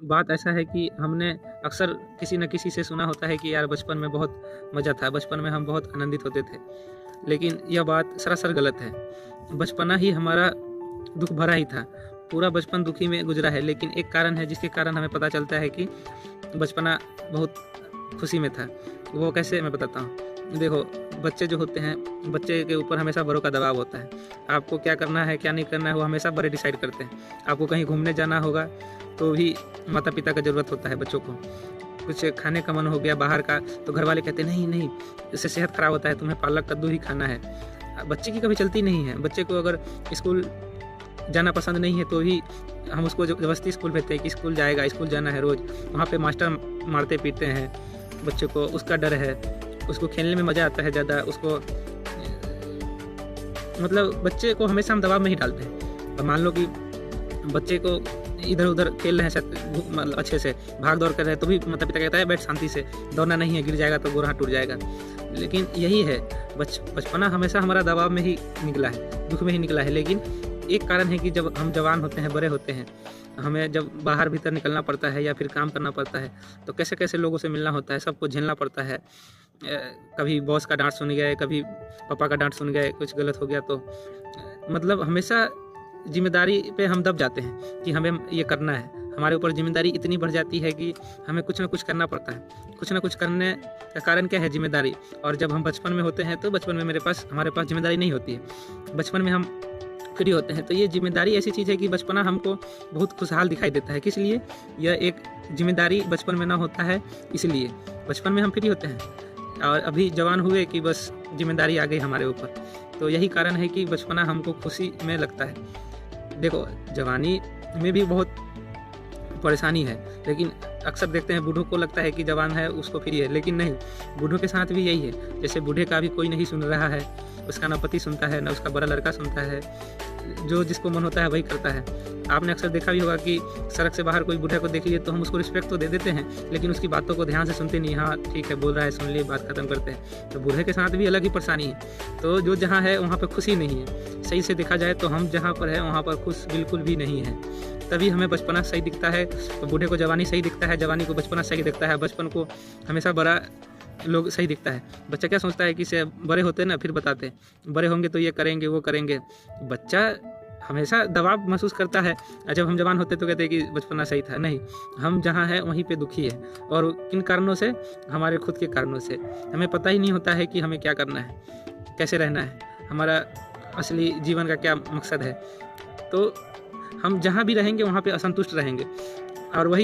बात ऐसा है कि हमने अक्सर किसी न किसी से सुना होता है कि यार बचपन में बहुत मज़ा था, बचपन में हम बहुत आनंदित होते थे। लेकिन यह बात सरासर गलत है। बचपना ही हमारा दुःख भरा ही था। पूरा बचपन दुखी में गुज़रा है, लेकिन एक कारण है जिसके कारण हमें पता चलता है कि बचपना बहुत खुशी में था। वो कैसे, मैं बताता हूँ। देखो, बच्चे जो होते हैं, बच्चे के ऊपर हमेशा बड़ों का दबाव होता है। आपको क्या करना है, क्या नहीं करना है, वो हमेशा बड़े डिसाइड करते हैं। आपको कहीं घूमने जाना होगा तो भी माता-पिता का ज़रूरत होता है बच्चों को। कुछ खाने का मन हो गया बाहर का, तो घर वाले कहते हैं नहीं, नहीं, इससे सेहत ख़राब होता है, तुम्हें पालक कद्दू ही खाना है। बच्चे की कभी चलती नहीं है। बच्चे को अगर स्कूल जाना पसंद नहीं है तो भी हम उसको ज़बरदस्ती स्कूल भेजते हैं कि स्कूल जाएगा, स्कूल जाना है रोज़। वहाँ पे मास्टर मारते पीटते हैं बच्चे को, उसका डर है। उसको खेलने में मज़ा आता है ज़्यादा, उसको मतलब बच्चे को हमेशा हम दबाव में ही डालते हैं। अब मान लो कि बच्चे को इधर-उधर खेल रहे हैं मतलब अच्छे से, भाग-दौड़ कर रहे हैं, तो भी माता-पिता कहता है बैठ शांति से, दौड़ना नहीं है, गिर जाएगा तो गोड़ हाथ टूट जाएगा। लेकिन यही है, बचपना हमेशा हमारा दबाव में ही निकला है, दुःख में ही निकला है। लेकिन एक कारण है कि जब हम जवान होते हैं, बड़े होते हैं, हमें जब बाहर भीतर निकलना पड़ता है या फिर काम करना पड़ता है, तो कैसे-कैसे लोगों से मिलना होता है, सबको झेलना पड़ता है। कभी बॉस का डाँट सुन गए, कभी पापा का डाँट सुन गए, कुछ गलत हो गया तो मतलब हमेशा ज़िम्मेदारी पे हम दब जाते हैं कि हमें ये करना है। हमारे ऊपर ज़िम्मेदारी इतनी बढ़ जाती है कि हमें कुछ न कुछ करना पड़ता है। कुछ न कुछ करने का कारण क्या है? ज़िम्मेदारी। और जब हम बचपन में होते हैं तो बचपन में हमारे पास ज़िम्मेदारी नहीं होती है। बचपन में हम फ्री होते हैं, तो ये ज़िम्मेदारी ऐसी चीज़ है कि बचपना हमको बहुत खुशहाल दिखाई देता है। किस लिए? यह एक ज़िम्मेदारी बचपन में ना होता है, इसलिए। बचपन में हम फ्री होते हैं और अभी जवान हुए कि बस ज़िम्मेदारी आ गई हमारे ऊपर। तो यही कारण है कि बचपना हमको खुशी में लगता है। देखो, जवानी में भी बहुत परेशानी है, लेकिन अक्सर देखते हैं बूढ़ों को लगता है कि जवान है उसको फ्री है, लेकिन नहीं, बूढ़ों के साथ भी यही है। जैसे बूढ़े का भी कोई नहीं सुन रहा है, उसका ना पति सुनता है, ना उसका बड़ा लड़का सुनता है, जो जिसको मन होता है वही करता है। आपने अक्सर देखा भी होगा कि सड़क से बाहर कोई बूढ़े को देख लिए तो हम उसको रिस्पेक्ट तो दे देते हैं, लेकिन उसकी बातों को ध्यान से सुनते नहीं। हाँ ठीक है, बोल रहा है, सुन लिए, बात खत्म करते हैं। तो बूढ़े के साथ भी अलग ही परेशानी है। तो जो जहाँ है वहाँ पर खुशी नहीं है। सही से देखा जाए तो हम जहाँ पर है वहाँ पर खुश बिल्कुल भी नहीं है। तभी हमें बचपना सही दिखता है, तो बूढ़े को जवानी सही दिखता है, जवानी को बचपना सही दिखता है, बचपन को हमेशा बड़ा लोग सही दिखता है। बच्चा क्या सोचता है कि से बड़े होते हैं ना फिर बताते हैं, बड़े होंगे तो ये करेंगे वो करेंगे। बच्चा हमेशा दबाव महसूस करता है, और जब हम जवान होते तो कहते हैं कि बचपना सही था। नहीं, हम जहाँ हैं वहीं पे दुखी है, और किन कारणों से? हमारे खुद के कारणों से। हमें पता ही नहीं होता है कि हमें क्या करना है, कैसे रहना है, हमारा असली जीवन का क्या मकसद है। तो हम जहाँ भी रहेंगे वहाँ पे असंतुष्ट रहेंगे, और वही